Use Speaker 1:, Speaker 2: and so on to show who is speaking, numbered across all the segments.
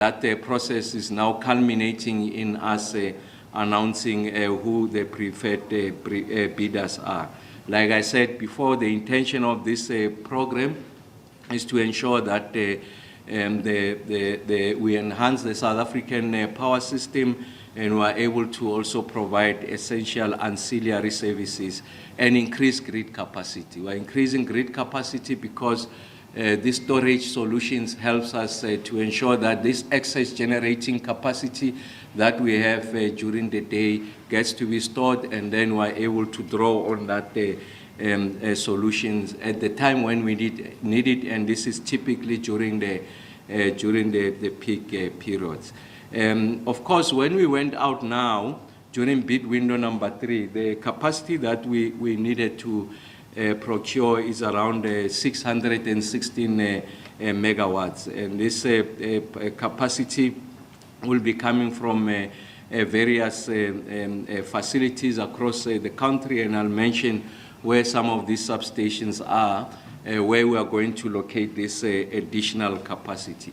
Speaker 1: that process is now culminating in us announcing who the preferred bidders are. Like I said before, the intention of this program is to ensure that we enhance the South African power system, and we are able to also provide essential ancillary services and increase grid capacity. We are increasing grid capacity because these storage solutions helps us to ensure that this excess generating capacity that we have during the day gets to be stored, and then we are able to draw on that solutions at the time when we need it, and this is typically during the peak periods. Of course, when we went out now, during bid window number 3, the capacity that we needed to procure is around 616 megawatts. And this capacity will be coming from various facilities across the country, and I'll mention where some of these substations are, where we are going to locate this additional capacity.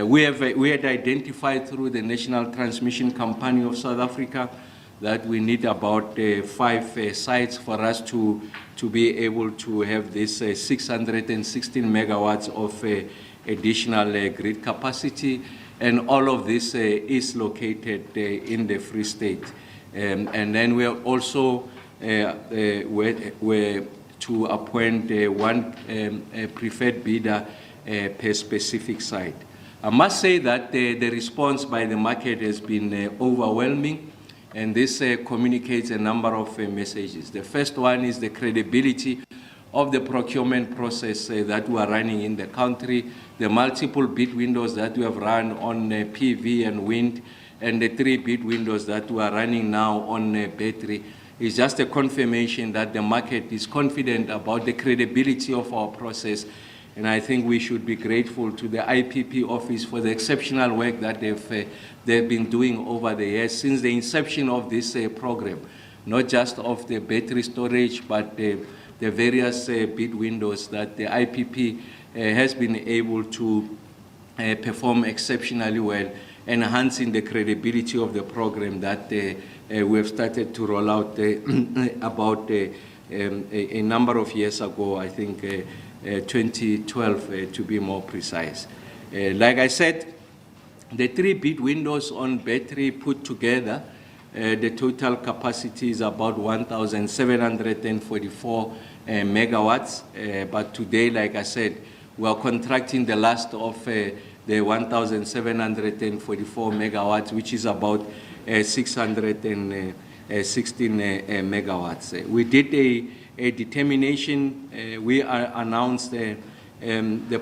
Speaker 1: We had identified through the National Transmission Company of South Africa that we need about 5 sites for us to be able to have this 616 megawatts of additional grid capacity, and all of this is located in the Free State. And then we are also were to appoint one preferred bidder per specific site. I must say that the response by the market has been overwhelming, and this communicates a number of messages. The first one is the credibility of the procurement process that we are running in the country, the multiple bid windows that we have run on PV and wind, and the 3 bid windows that we are running now on battery. Is just a confirmation that the market is confident about the credibility of our process. And I think we should be grateful to the IPP office for the exceptional work that they've been doing over the years since the inception of this program, not just of the battery storage, but the various bid windows that the IPP has been able to perform exceptionally well, enhancing the credibility of the program that we have started to roll out about a number of years ago, I think 2012 to be more precise. Like I said, the 3 bid windows on battery put together, the total capacity is about 1,744 megawatts. But today, like I said, we are contracting the last of the 1,744 megawatts, which is about 616 megawatts. We did a determination. We announced the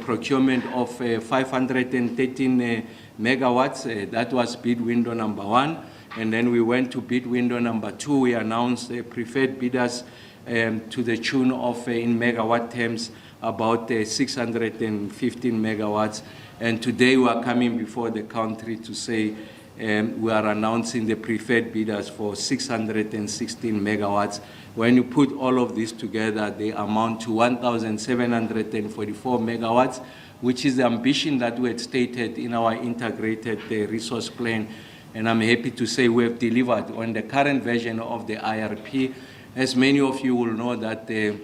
Speaker 1: procurement of 513 megawatts. That was bid window number 1. And then we went to bid window number 2. We announced preferred bidders to the tune of, in megawatt terms, about 615 megawatts. And today we are coming before the country to say we are announcing the preferred bidders for 616 megawatts. When you put all of this together, they amount to 1,744 megawatts, which is the ambition that we had stated in our integrated resource plan. And I'm happy to say we have delivered on the current version of the IRP. As many of you will know that the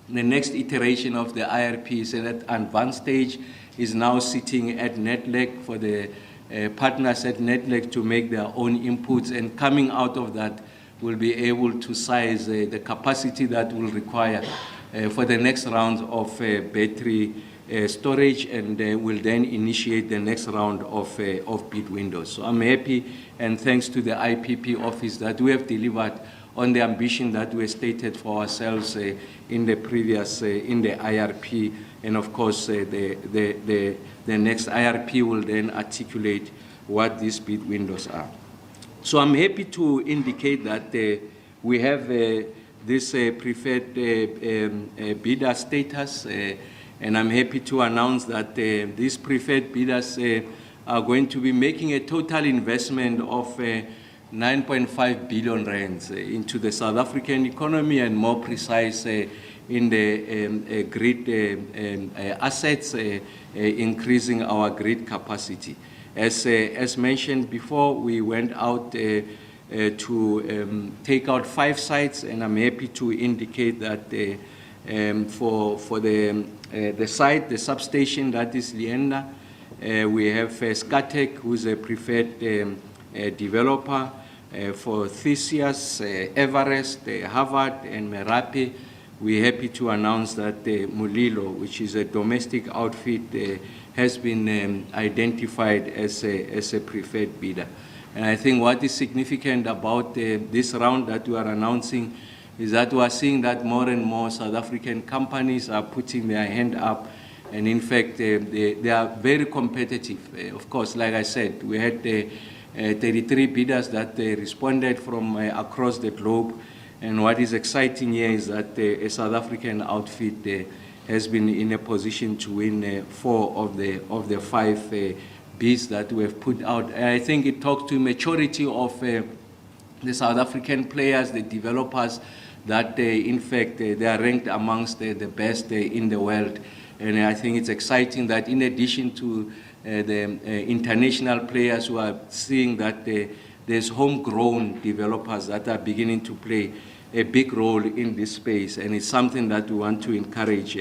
Speaker 1: next iteration of the IRP is at advanced stage, is now sitting at NETLEC for the partners at NETLEC to make their own inputs, and coming out of that, we'll be able to size the capacity that we'll require for the next round of battery storage, and we'll then initiate the next round of bid windows. So I'm happy, and thanks to the IPP office, that we have delivered on the ambition that we stated for ourselves in the previous, in the IRP. And of course, the next IRP will then articulate what these bid windows are. So I'm happy to indicate that we have this preferred bidder status, and I'm happy to announce that these preferred bidders are going to be making a total investment of 9.5 billion rands into the South African economy, and more precise in the grid assets, increasing our grid capacity. As mentioned before, we went out to take out 5 sites, and I'm happy to indicate that for the site, the substation, that is Lienda, we have Skatec, who's a preferred developer. For Theseus, Everest, Harvard, and Merapi, we're happy to announce that Mulilo, which is a domestic outfit, has been identified as a preferred bidder. And I think what is significant about this round that we are announcing is that we are seeing that more and more South African companies are putting their hand up, and in fact, they are very competitive. Of course, like I said, we had 33 bidders that responded from across the globe, and what is exciting here is that a South African outfit has been in a position to win 4 of the 5 bids that we have put out. And I think it talks to maturity of the South African players, the developers, that in fact they are ranked amongst the best in the world. And I think it's exciting that in addition to the international players who are seeing that there's homegrown developers that are beginning to play a big role in this space, and it's something that we want to encourage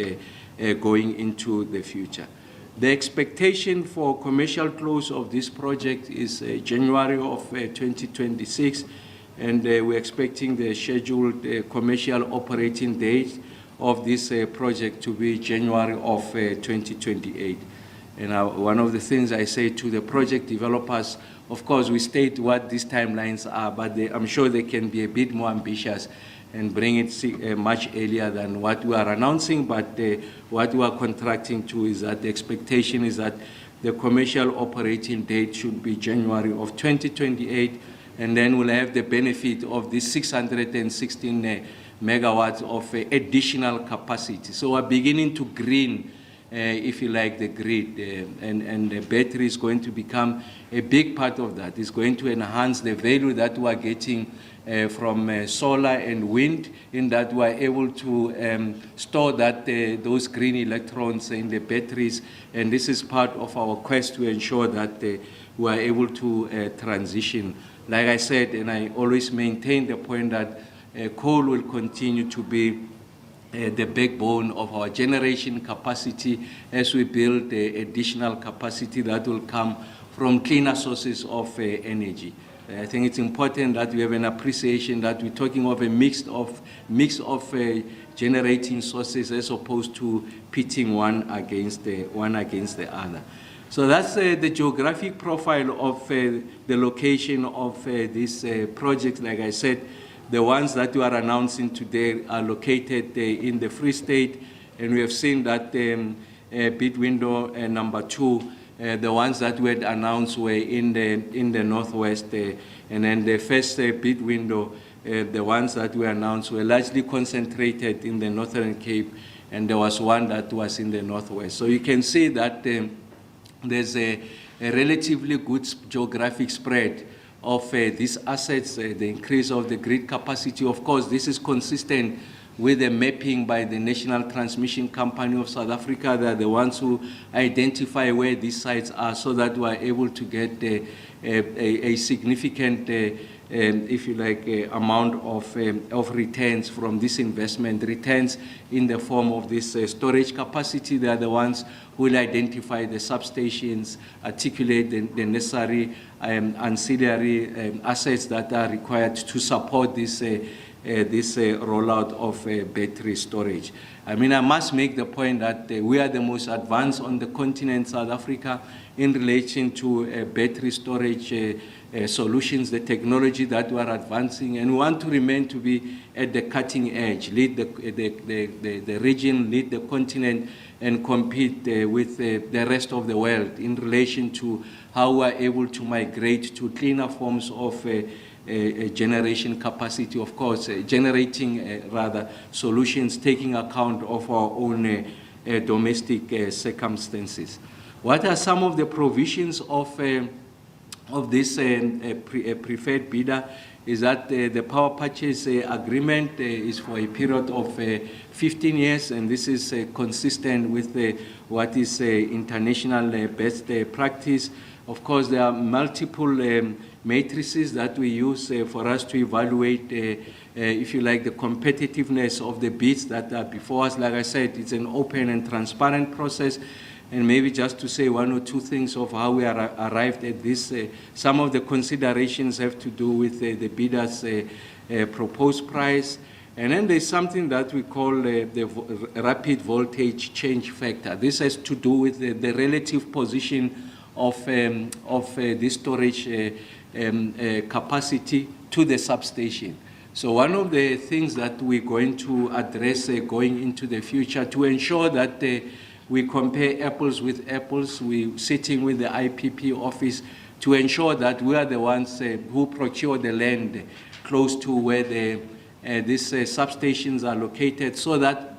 Speaker 1: going into the future. The expectation for commercial close of this project is January of 2026, and we're expecting the scheduled commercial operating date of this project to be January of 2028. And one of the things I say to the project developers, of course, we state what these timelines are, but I'm sure they can be a bit more ambitious and bring it much earlier than what we are announcing. But what we are contracting to is that the expectation is that the commercial operating date should be January of 2028, and then we'll have the benefit of this 616 megawatts of additional capacity. So we're beginning to green, if you like, the grid, and the battery is going to become a big part of that. It's going to enhance the value that we are getting from solar and wind, in that we are able to store those green electrons in the batteries, and this is part of our quest to ensure that we are able to transition. Like I said, and I always maintain the point that coal will continue to be the backbone of our generation capacity as we build additional capacity that will come from cleaner sources of energy. I think it's important that we have an appreciation that we're talking of a mix of generating sources as opposed to pitting one against the other. So that's the geographic profile of the location of this project. Like I said, the ones that we are announcing today are located in the Free State, and we have seen that bid window number 2, the ones that we had announced were in the Northwest, and then the first bid window, the ones that we announced were largely concentrated in the Northern Cape, and there was one that was in the Northwest. So you can see that there's a relatively good geographic spread of these assets, the increase of the grid capacity. Of course, this is consistent with the mapping by the National Transmission Company of South Africa. They're the ones who identify where these sites are, so that we are able to get a significant, if you like, amount of returns from this investment, returns in the form of this storage capacity. They are the ones who will identify the substations, articulate the necessary ancillary assets that are required to support this rollout of battery storage. I mean, I must make the point that we are the most advanced on the continent, South Africa, in relation to battery storage solutions, the technology that we are advancing, and we want to remain to be at the cutting edge, lead the region, lead the continent, and compete with the rest of the world in relation to how we are able to migrate to cleaner forms of generation capacity, of course, generating rather solutions taking account of our own domestic circumstances. What are some of the provisions of this preferred bidder? Is that the power purchase agreement is for a period of 15 years, and this is consistent with what is international best practice. Of course, there are multiple matrices that we use for us to evaluate, if you like, the competitiveness of the bids that are before us. Like I said, it's an open and transparent process. And maybe just to say one or two things of how we are arrived at this, some of the considerations have to do with the bidder's proposed price. And then there's something that we call the rapid voltage change factor. This has to do with the relative position of the storage capacity to the substation. So one of the things that we're going to address going into the future to ensure that we compare apples with apples, we're sitting with the IPP office to ensure that we are the ones who procure the land close to where these substations are located, so that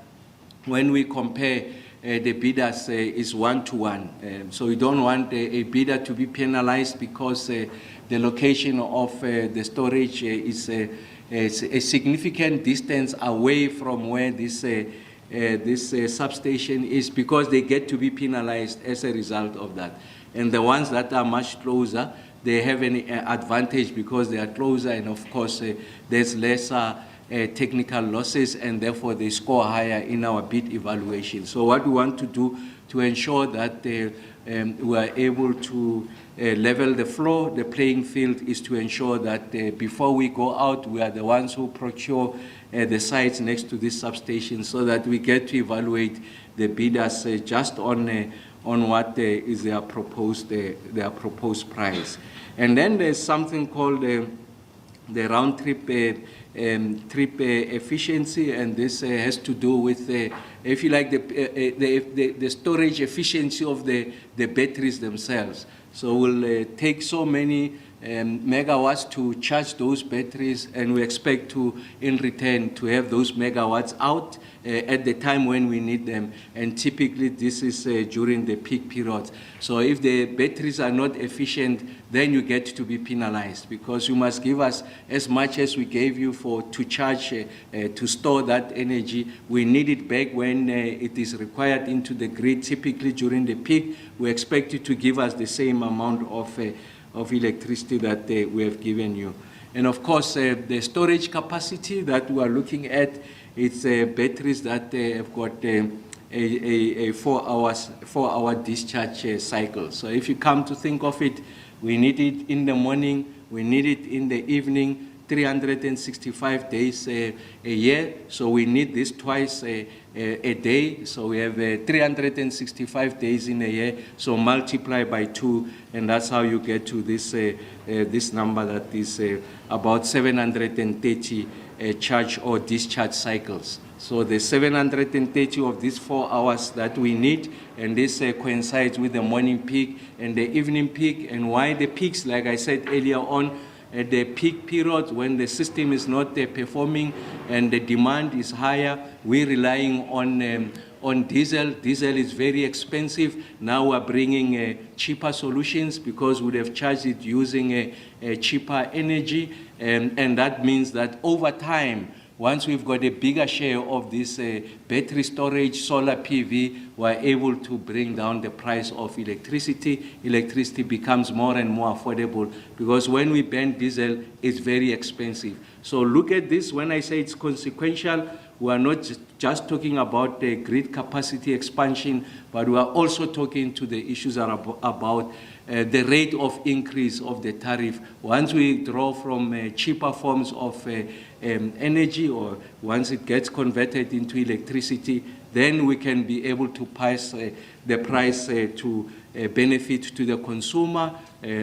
Speaker 1: when we compare the bidders is one-to-one. So we don't want a bidder to be penalized because the location of the storage is a significant distance away from where this substation is, because they get to be penalized as a result of that. And the ones that are much closer, they have an advantage because they are closer, and of course there's lesser technical losses, and therefore they score higher in our bid evaluation. So what we want to do to ensure that we are able to level the floor, the playing field, is to ensure that before we go out, we are the ones who procure the sites next to this substation, so that we get to evaluate the bidders just on what is their proposed price. And then there's something called the round trip efficiency, and this has to do with, if you like, the storage efficiency of the batteries themselves. So we'll take so many megawatts to charge those batteries, and we expect to, in return, to have those megawatts out at the time when we need them. And typically this is during the peak periods. So if the batteries are not efficient, then you get to be penalized, because you must give us as much as we gave you to charge, to store that energy. We need it back when it is required into the grid. Typically during the peak, we expect you to give us the same amount of electricity that we have given you. And of course, the storage capacity that we are looking at, it's batteries that have got a 4-hour discharge cycle. So if you come to think of it, we need it in the morning, we need it in the evening, 365 days a year. So we need this twice a day. So we have 365 days in a year. So multiply by 2, and that's how you get to this this number that is about 730 charge or discharge cycles. So the 730 of these 4 hours that we need, and this coincides with the morning peak and the evening peak. And why the peaks? Like I said earlier on, at the peak period when the system is not performing and the demand is higher, we're relying on diesel. Diesel is very expensive. Now we're bringing cheaper solutions, because we would have charged it using cheaper energy. And that means that over time, once we've got a bigger share of this battery storage, solar PV, we're able to bring down the price of electricity. Electricity becomes more and more affordable, because when we burn diesel, it's very expensive. So look at this. When I say it's consequential, we are not just talking about the grid capacity expansion, but we are also talking to the issues about the rate of increase of the tariff. Once we draw from cheaper forms of energy, or once it gets converted into electricity, then we can be able to pass the price to benefit to the consumer.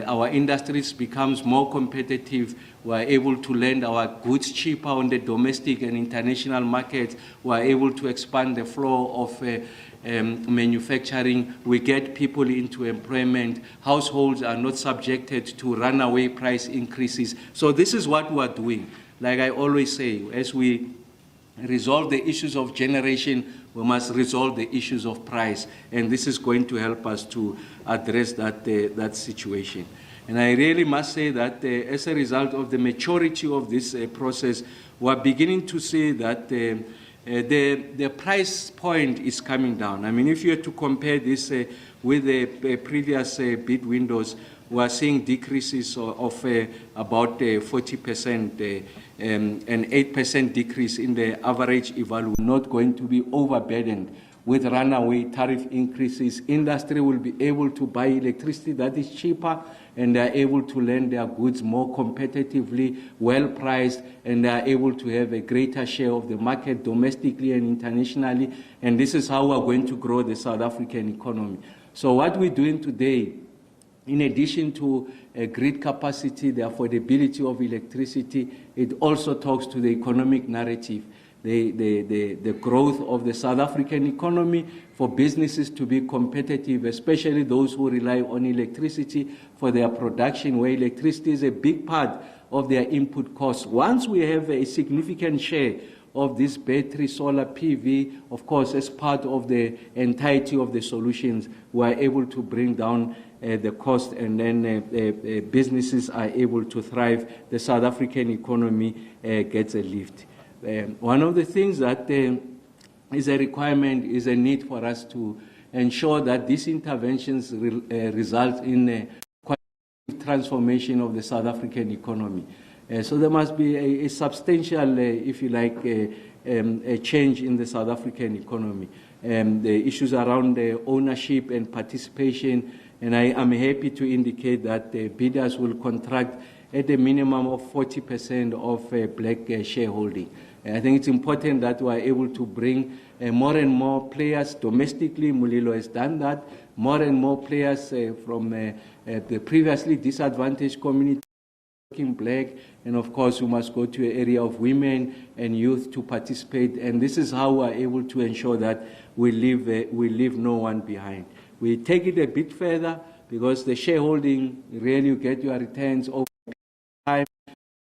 Speaker 1: Our industries becomes more competitive. We are able to lend our goods cheaper on the domestic and international markets. We are able to expand the flow of manufacturing. We get people into employment. Households are not subjected to runaway price increases. So this is what we are doing. Like I always say, as we resolve the issues of generation, we must resolve the issues of price. And this is going to help us to address that situation. And I really must say that as a result of the maturity of this process, we are beginning to see that the price point is coming down. I mean, if you were to compare this with the previous bid windows, we are seeing decreases of about 40%, an 8% decrease in the average evaluation. Not going to be overburdened with runaway tariff increases. Industry will be able to buy electricity that is cheaper, and they are able to lend their goods more competitively, well priced, and they are able to have a greater share of the market domestically and internationally. And this is how we are going to grow the South African economy. So what we're doing today, in addition to grid capacity, the affordability of electricity, it also talks to the economic narrative. The growth of the South African economy, for businesses to be competitive, especially those who rely on electricity for their production, where electricity is a big part of their input costs. Once we have a significant share of this battery, solar, PV, of course, as part of the entirety of the solutions, we are able to bring down the cost, and then businesses are able to thrive. The South African economy gets a lift. One of the things that is a requirement is a need for us to ensure that these interventions result in a transformation of the South African economy. So there must be a substantial, if you like, a change in the South African economy. The issues around ownership and participation, and I am happy to indicate that bidders will contract at a minimum of 40% of black shareholding. I think it's important that we are able to bring more and more players domestically. Mulilo has done that. More and more players from the previously disadvantaged community, working black, and of course we must go to an area of women and youth to participate. And this is how we are able to ensure that we leave no one behind. We take it a bit further, because the shareholding, really you get your returns over time.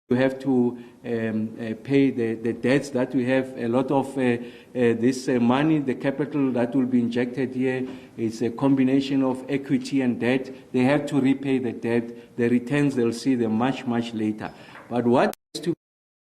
Speaker 1: You have to pay the debts that we have. A lot of this money, the capital that will be injected here, is a combination of equity and debt. They have to repay the debt. The returns, they'll see them much, much later. But what is to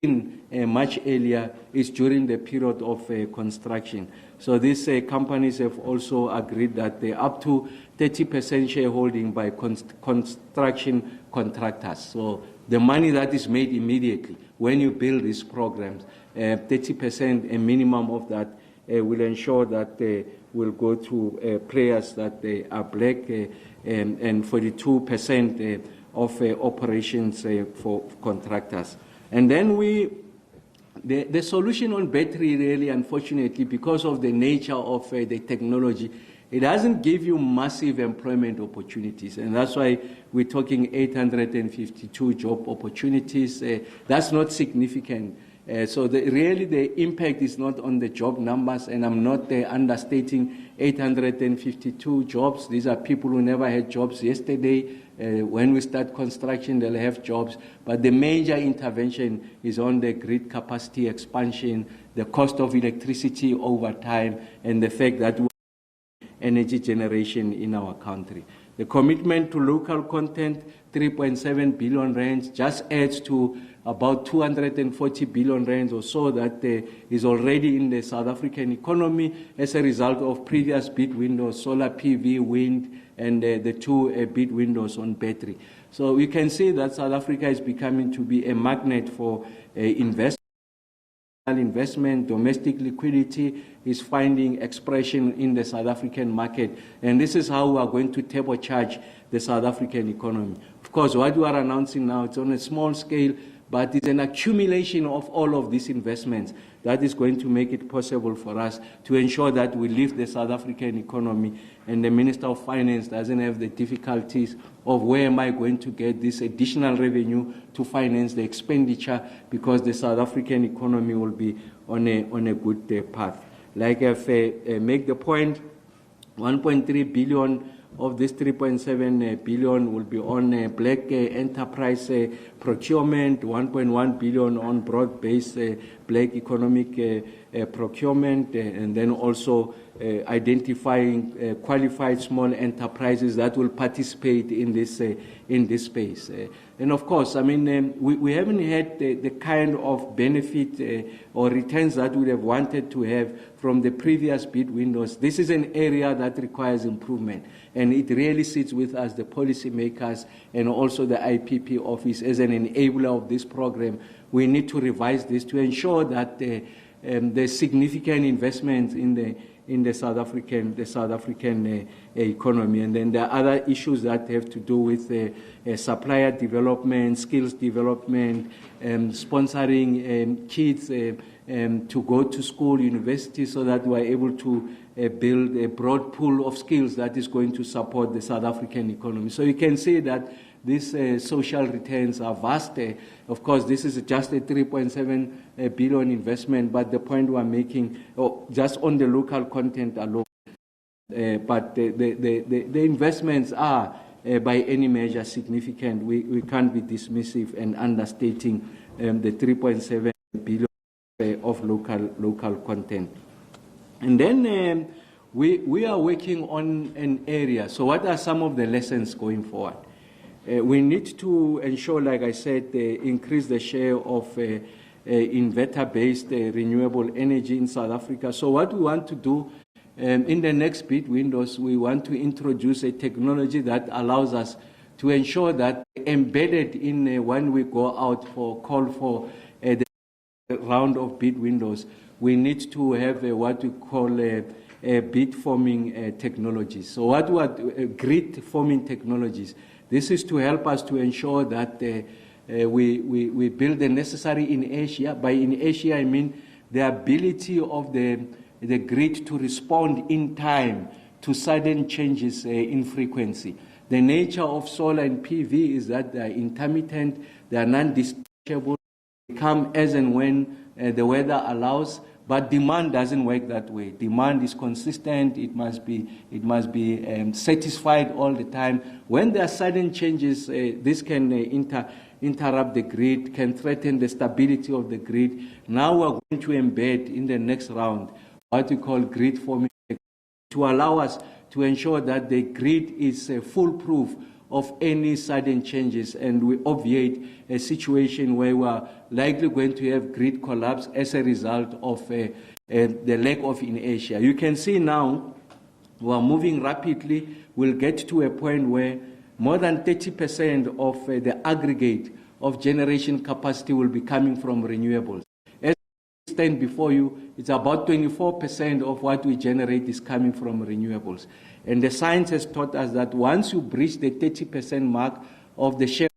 Speaker 1: be in much earlier is during the period of construction. So these companies have also agreed that they're up to 30% shareholding by construction contractors. So the money that is made immediately when you build these programs, 30%, a minimum of that, will ensure that will go to players that are black, and 42% of operations for contractors. And then the solution on battery, really, unfortunately, because of the nature of the technology, it doesn't give you massive employment opportunities, and that's why we're talking 852 job opportunities. That's not significant. So really the impact is not on the job numbers, and I'm not understating 852 jobs. These are people who never had jobs yesterday. When we start construction, they'll have jobs. But the major intervention is on the grid capacity expansion, the cost of electricity over time, and the fact that energy generation in our country. The commitment to local content, 3.7 billion rands, just adds to about 240 billion rands or so that is already in the South African economy as a result of previous bid windows, solar, PV, wind, and the two bid windows on battery. So we can see that South Africa is becoming to be a magnet for investment, domestic liquidity is finding expression in the South African market, and this is how we are going to turbocharge the South African economy. Of course, what we are announcing now, it's on a small scale, but it's an accumulation of all of these investments that is going to make it possible for us to ensure that we lift the South African economy, and the Minister of Finance doesn't have the difficulties of where am I going to get this additional revenue to finance the expenditure, because the South African economy will be on a good path. Like I've make the point, 1.3 billion of this 3.7 billion will be on black enterprise procurement, 1.1 billion on broad-based black economic procurement, and then also identifying qualified small enterprises that will participate in this space. And of course, I mean, we haven't had the kind of benefit or returns that we would have wanted to have from the previous bid windows. This is an area that requires improvement, and it really sits with us, the policymakers, and also the IPP office as an enabler of this program. We need to revise this to ensure that there's significant investments in the South African economy. And then there are other issues that have to do with supplier development, skills development, sponsoring kids to go to school, university, so that we're able to build a broad pool of skills that is going to support the South African economy. So you can see that these social returns are vast. Of course, this is just a 3.7 billion investment, but the point we're making, just on the local content alone, but the investments are, by any measure, significant. We can't be dismissive and understating the 3.7 billion of local content. And then we are working on an area. So what are some of the lessons going forward? We need to ensure, like I said, increase the share of inverter-based renewable energy in South Africa. So what we want to do in the next bid windows, we want to introduce a technology that allows us to ensure that embedded in when we go out for call for the round of bid windows, we need to have what we call bid forming technologies. So what are grid forming technologies? This is to help us to ensure that we build the necessary inertia. By inertia, I mean the ability of the grid to respond in time to sudden changes in frequency. The nature of solar and PV is that they are intermittent, they are non-dischargeable, they come as and when the weather allows. But demand doesn't work that way. Demand is consistent. It must be satisfied all the time. When there are sudden changes, this can interrupt the grid, can threaten the stability of the grid. Now we're going to embed in the next round what we call grid forming to allow us to ensure that the grid is foolproof of any sudden changes, and we obviate a situation where we're likely going to have grid collapse as a result of the lack of inertia. You can see now we're moving rapidly. We'll get to a point where more than 30% of the aggregate of generation capacity will be coming from renewables. As I stand before you, it's about 24% of what we generate is coming from renewables. And the science has taught us that once you breach the 30% mark of the share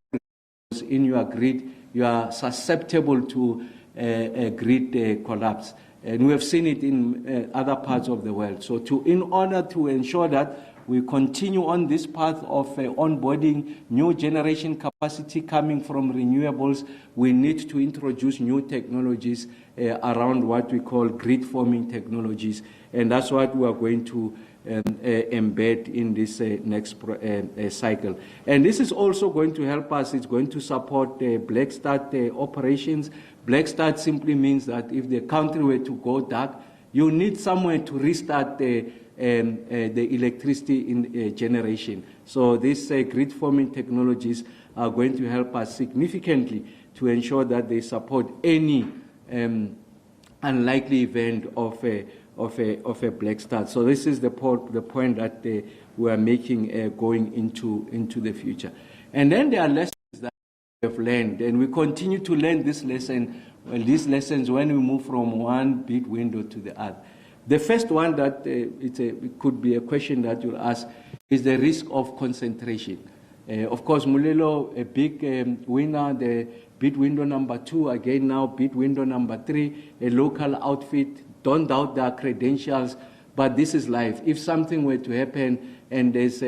Speaker 1: in your grid, you are susceptible to a grid collapse. And we have seen it in other parts of the world. So in order to ensure that we continue on this path of onboarding new generation capacity coming from renewables, we need to introduce new technologies around what we call grid forming technologies. And that's what we are going to embed in this next cycle. And this is also going to help us. It's going to support black start operations. Black start simply means that if the country were to go dark, you need somewhere to restart the electricity in generation. So these grid forming technologies are going to help us significantly to ensure that they support any unlikely event of a black start. So this is the point that we are making going into the future. And then there are lessons that we have learned, and we continue to learn these lessons when we move from one bid window to the other. The first one that it could be a question that you'll ask is the risk of concentration. Of course, Mulelo, a big winner, the bid window number 2, again now bid window number 3, a local outfit. Don't doubt their credentials, but this is life. If something were to happen and there's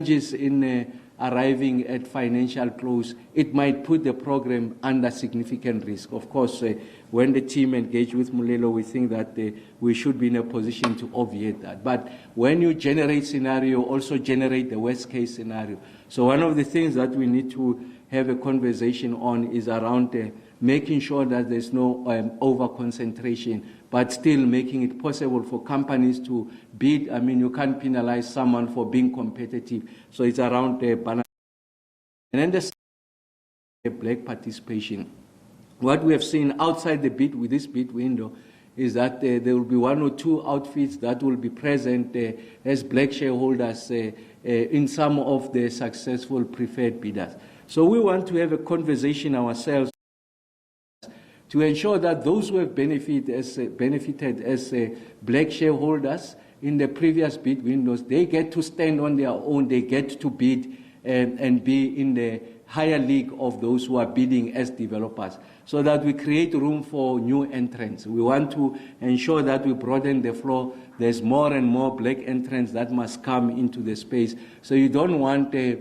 Speaker 1: changes in arriving at financial close, it might put the program under significant risk. Of course, when the team engaged with Mulelo, we think that we should be in a position to obviate that. But when you generate scenario, also generate the worst case scenario. So one of the things that we need to have a conversation on is around making sure that there's no over-concentration, but still making it possible for companies to bid. I mean, you can't penalize someone for being competitive. So it's around balance. And then the black participation. What we have seen outside the bid with this bid window is that there will be one or two outfits that will be present as black shareholders in some of the successful preferred bidders. So we want to have a conversation ourselves to ensure that those who have benefited as black shareholders in the previous bid windows, they get to stand on their own, they get to bid and be in the higher league of those who are bidding as developers, so that we create room for new entrants. We want to ensure that we broaden the floor. There's more and more black entrants that must come into the space. So you don't want a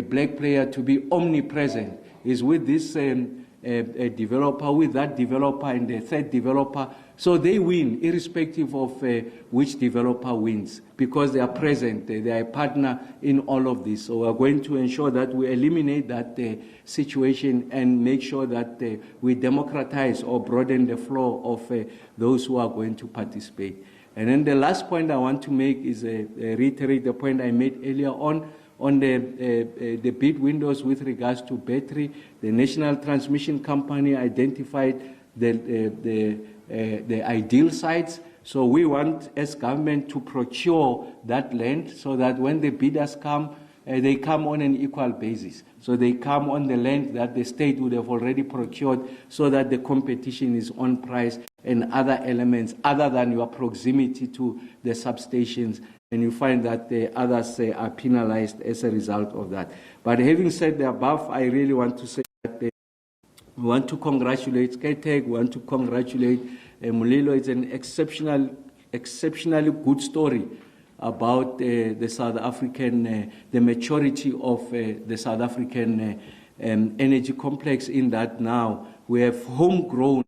Speaker 1: black player to be omnipresent. Is with this a developer, with that developer and the third developer, so they win irrespective of which developer wins, because they are present, they are a partner in all of this. So we are going to ensure that we eliminate that situation and make sure that we democratize or broaden the flow of those who are going to participate. And then the last point I want to make is reiterate the point I made earlier on the bid windows with regards to battery. The National Transmission Company identified the ideal sites. So we want, as government, to procure that land so that when the bidders come, they come on an equal basis. So they come on the land that the state would have already procured, so that the competition is on price and other elements other than your proximity to the substations. And you find that the others are penalized as a result of that. But having said the above, I really want to say that we want to congratulate SkyTech, we want to congratulate Mulelo. It's an exceptionally good story about the South African, the maturity of the South African energy complex, in that now we have homegrown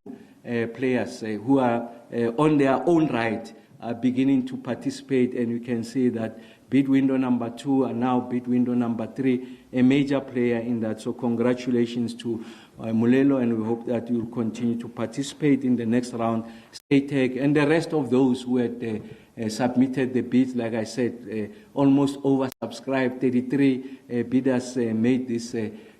Speaker 1: players who are on their own right are beginning to participate, and you can see that bid window number 2 and now bid window number 3, a major player in that. So congratulations to Mulelo, and we hope that you will continue to participate in the next round. SkyTech and the rest of those who had submitted the bids, like I said, almost oversubscribed. 33 bidders made this,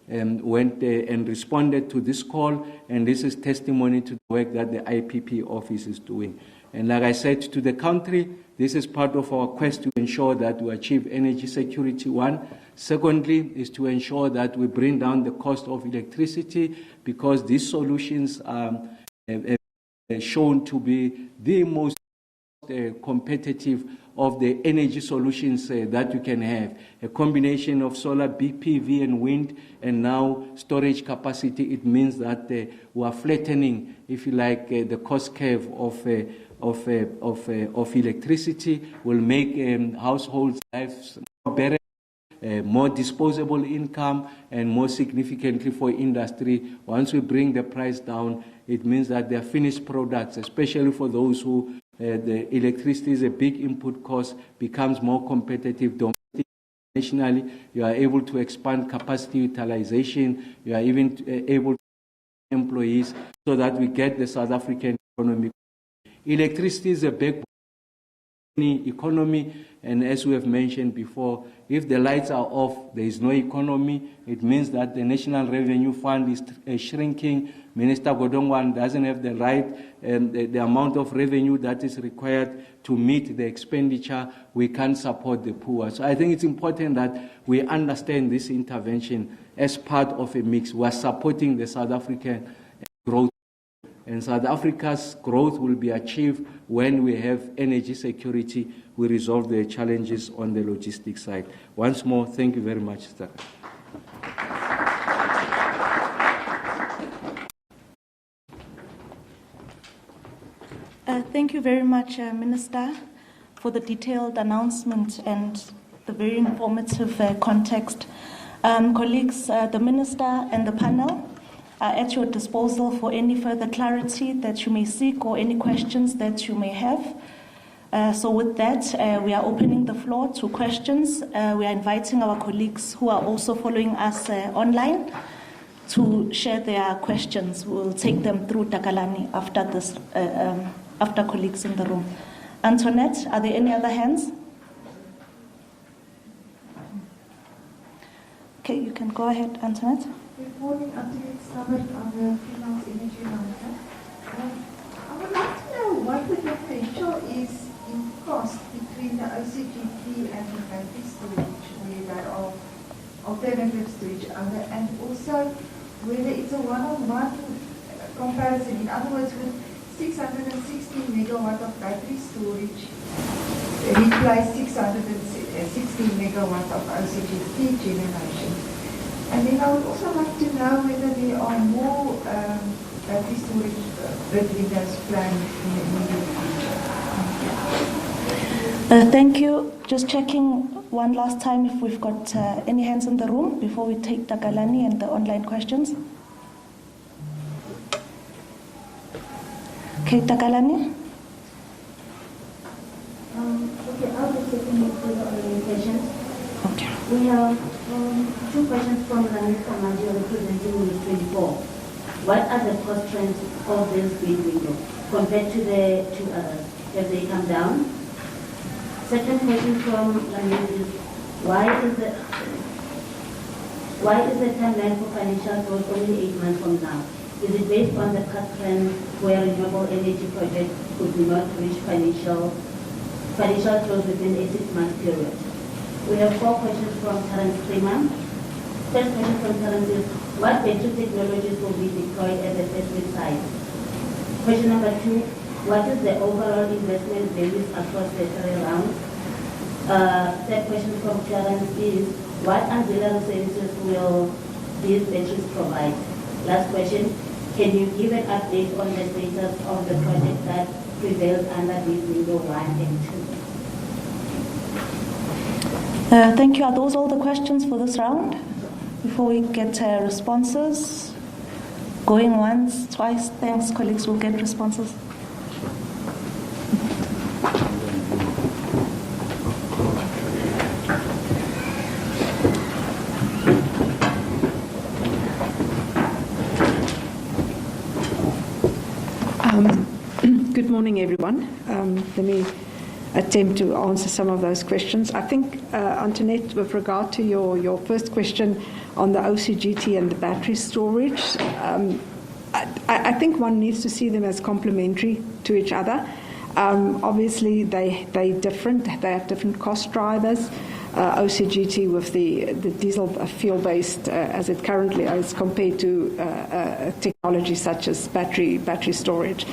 Speaker 1: went and responded to this call, and this is testimony to the work that the IPP office is doing. And like I said to the country, this is part of our quest to ensure that we achieve energy security, one. Secondly, is to ensure that we bring down the cost of electricity, because these solutions are shown to be the most competitive of the energy solutions that you can have. A combination of solar, PV and wind, and now storage capacity. It means that we are flattening, if you like, the cost curve of electricity. Will make households' lives more better, more disposable income, and more significantly for industry. Once we bring the price down, it means that their finished products, especially for those who the electricity is a big input cost, becomes more competitive domestically. Nationally, you are able to expand capacity utilization. You are even able to employees, so that we get the South African economy. Electricity is a big economy, and as we have mentioned before, if the lights are off, there is no economy. It means that the National Revenue Fund is shrinking. Minister Godongwan doesn't have the right, the amount of revenue that is required to meet the expenditure. We can't support the poor. So I think it's important that we understand this intervention as part of a mix. We are supporting the South African growth. And South Africa's growth will be achieved when we have energy security. We resolve the challenges on the logistics side. Once more, thank you very much, Mr.
Speaker 2: Thank you very much, Minister, for the detailed announcement and the very informative context Colleagues, the Minister and the panel are at your disposal for any further clarity that you may seek or any questions that you may have. So with that, we are opening the floor to questions. We are inviting our colleagues who are also following us online to share their questions. We'll take them through Takalani after this, after colleagues in the room. Antoinette, are there any other hands? Okay, you can go ahead, Antoinette.
Speaker 3: Good morning, Antoinette Stabbert on the Finance Energy Manager. I would like to know what the differential is in cost between the OCGT and the battery storage, where there are alternatives to each other, and also whether it's a one-on-one comparison. In other words, with 616 megawatt of battery storage replace 616 megawatt of OCGT generation. And then I would also like to know whether there are more battery storage bid windows planned in the immediate future.
Speaker 2: Thank you. Just checking one last time if we've got any hands in the room before we take Takalani and the online questions. Okay, Takalani.
Speaker 4: Okay, I'll be taking you through the orientation.
Speaker 2: Okay.
Speaker 4: We have two questions from Ramokgopa representing News 24. What are the cost trends of this bid window compared to the two others? Have they come down? Second question from Ramokgopa is why is the timeline for financial close only 8 months from now? Is it based on the past trend where renewable energy projects could not reach financial close within a 6-month period? We have 4 questions from Terence Freeman. First question from Terence is, what battery technologies will be deployed at the first site? Question number 2, what is the overall investment values across the 3 rounds? Third question from Terence is, what ancillary services will these batteries provide? Last question, can you give an update on the status of the project that prevails under bid window 1 and 2?
Speaker 2: Thank you. Are those all the questions for this round? Before we get responses, going once, twice, thanks, colleagues, we'll get responses.
Speaker 5: Good morning, everyone. Let me attempt to answer some of those questions. I think, Antoinette, with regard to your first question on the OCGT and the battery storage, I think one needs to see them as complementary to each other. Obviously, they're different. They have different cost drivers. OCGT with the diesel fuel-based as it currently is compared to technology such as battery storage.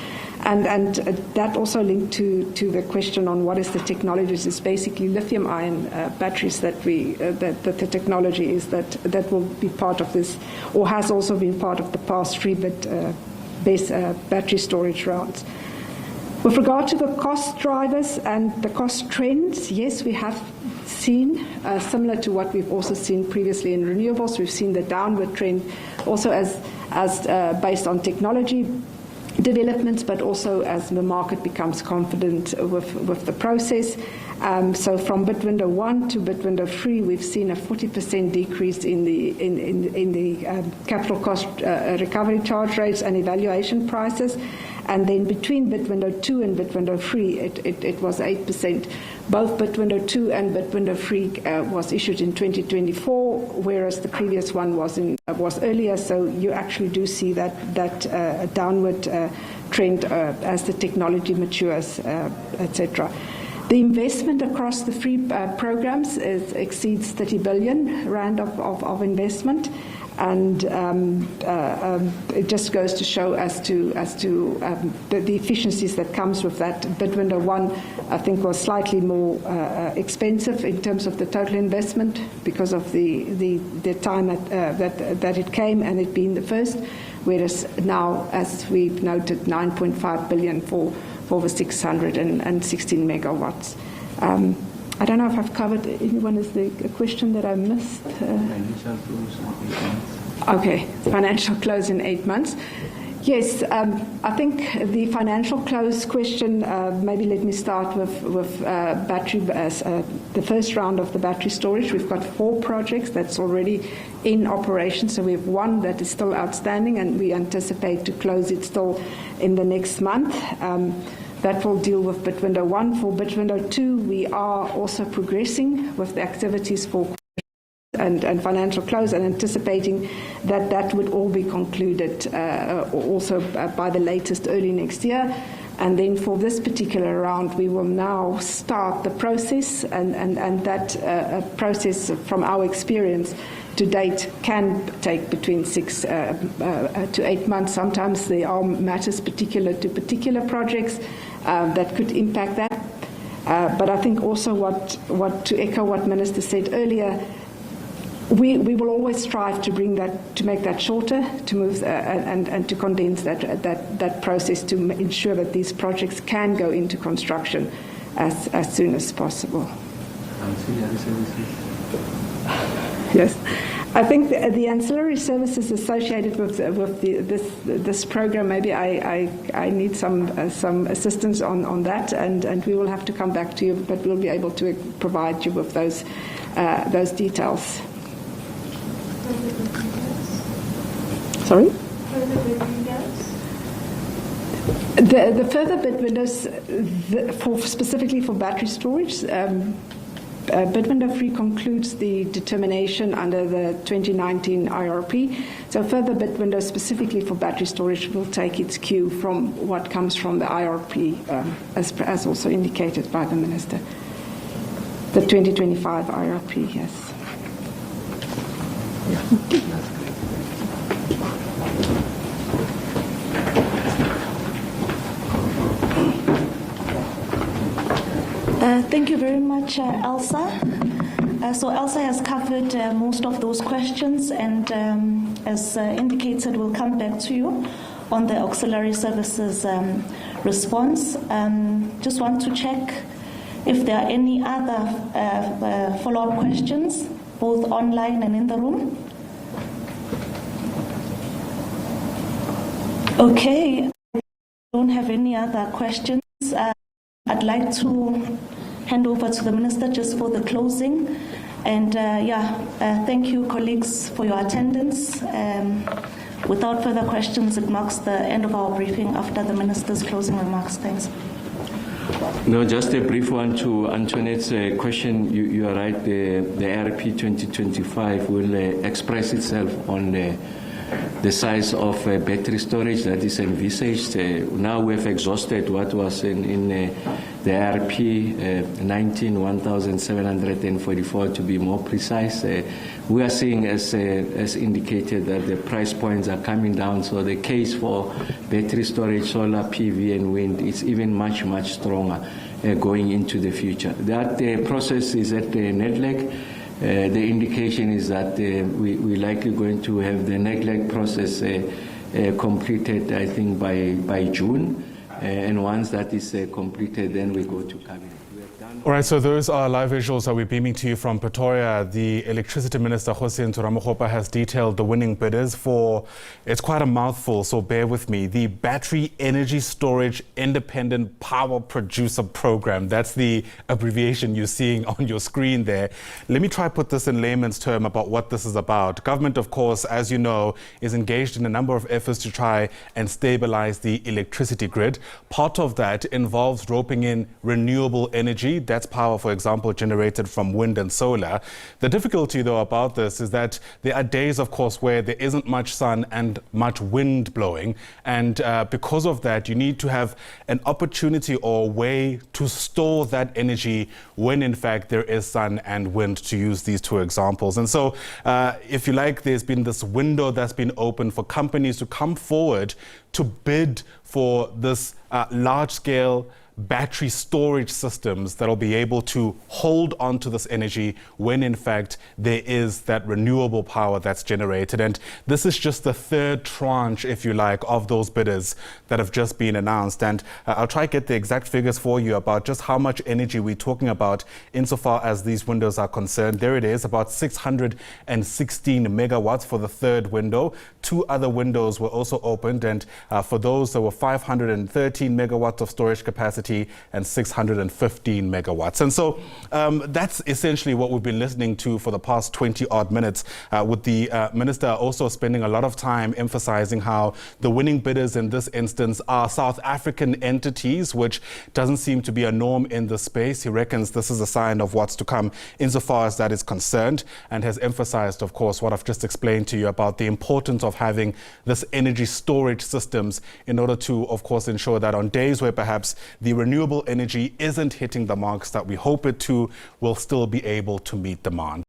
Speaker 5: And that also linked to the question on what is the technologies. It's basically lithium-ion batteries that the technology is that will be part of this, or has also been part of the past 3 base battery storage rounds. With regard to the cost drivers and the cost trends, yes, we have seen, similar to what we've also seen previously in renewables, we've seen the downward trend also as based on technology developments, but also as the market becomes confident with the process. So from bid window 1 to bid window 3, we've seen a 40% decrease in the capital cost recovery charge rates and evaluation prices. And then between bid window 2 and bid window 3, it was 8%. Both bid window 2 and bid window 3 was issued in 2024, whereas the previous one was earlier. So you actually do see that downward trend as the technology matures, etc. The investment across the 3 programs exceeds 30 billion rand of investment. And it just goes to show as to the efficiencies that comes with that. Bid window 1, I think, was slightly more expensive in terms of the total investment because of the time that it came and it being the first. Whereas now, as we've noted, 9.5 billion for the 616 megawatts. I don't know if I've covered anyone. Is there a question that I missed?
Speaker 1: Financial close in 8 months.
Speaker 5: Okay, financial close in 8 months. Yes, I think the financial close question, maybe let me start with battery, the first round of the battery storage. We've got 4 projects that's already in operation, so we have 1 that is still outstanding, and we anticipate to close it still in the next month. That will deal with Bid Window 1. For Bid Window 2, we are also progressing with the activities for and financial close, and anticipating that that would all be concluded also by the latest early next year. And then for this particular round, we will now start the process, and that process, from our experience to date, can take between 6 to 8 months. Sometimes there are matters particular to particular projects that could impact that. But I think also to echo what Minister said earlier, we will always strive to make that shorter, to move and to condense that process, to ensure that these projects can go into construction as soon as possible. Yes, I think the ancillary services associated with this program, maybe I need some assistance on that, and we will have to come back to you, but we'll be able to provide you with those details. Sorry?
Speaker 3: Further bid windows?
Speaker 5: The further bid windows, specifically for battery storage, Bid Window 3 concludes the determination under the 2019 IRP. So further bid windows specifically for battery storage will take its cue from what comes from the IRP, as also indicated by the Minister. The 2025 IRP, yes.
Speaker 2: Thank you very much, Elsa. So Elsa has covered most of those questions, and as indicated, we'll come back to you on the auxiliary services response. Just want to check if there are any other follow-up questions, both online and in the room. Okay, I don't have any other questions. I'd like to hand over to the Minister just for the closing. And thank you, colleagues, for your attendance. Without further questions, it marks the end of our briefing after the Minister's closing remarks. Thanks.
Speaker 1: No, just a brief one to Antoinette's question. You are right, the ARP 2025 will express itself on the size of battery storage that is envisaged. Now we have exhausted what was in the ARP 1,744 to be more precise. We are seeing, as indicated, that the price points are coming down, so the case for battery storage, solar, PV and wind is even much, much stronger going into the future. That process is at the NEDLEC. The indication is that we're likely going to have the NEDLEC process completed, I think, by June. And once that is completed, then we go to Cabinet.
Speaker 6: All right, so those are live visuals that we're beaming to you from Pretoria. The Electricity Minister, Kgosientsho Ramokgopa, has detailed the winning bidders for, it's quite a mouthful, so bear with me, the Battery Energy Storage Independent Power Producer Program. That's the abbreviation you're seeing on your screen there. Let me try to put this in layman's term about what this is about. Government, of course, as you know, is engaged in a number of efforts to try and stabilize the electricity grid. Part of that involves roping in renewable energy. That's power, for example, generated from wind and solar. The difficulty, though, about this is that there are days, of course, where there isn't much sun and much wind blowing. And because of that, you need to have an opportunity or a way to store that energy when, in fact, there is sun and wind, to use these two examples. And so, if you like, there's been this window that's been open for companies to come forward to bid for this large-scale battery storage systems that will be able to hold on to this energy when in fact there is that renewable power that's generated. And this is just the third tranche, if you like, of those bidders that have just been announced. And I'll try to get the exact figures for you about just how much energy we're talking about insofar as these windows are concerned. There it is, about 616 megawatts for the third window. 2 other windows were also opened, and for those there were 513 megawatts of storage capacity and 615 megawatts. And so that's essentially what we've been listening to for the past 20 odd minutes, with the Minister also spending a lot of time emphasizing how the winning bidders in this instance are South African entities, which doesn't seem to be a norm in the space. He reckons this is a sign of what's to come insofar as that is concerned, and has emphasized, of course, what I've just explained to you about the importance of having this energy storage systems in order to, of course, ensure that on days where perhaps the renewable energy isn't hitting the marks that we hope it to, will still be able to meet demand.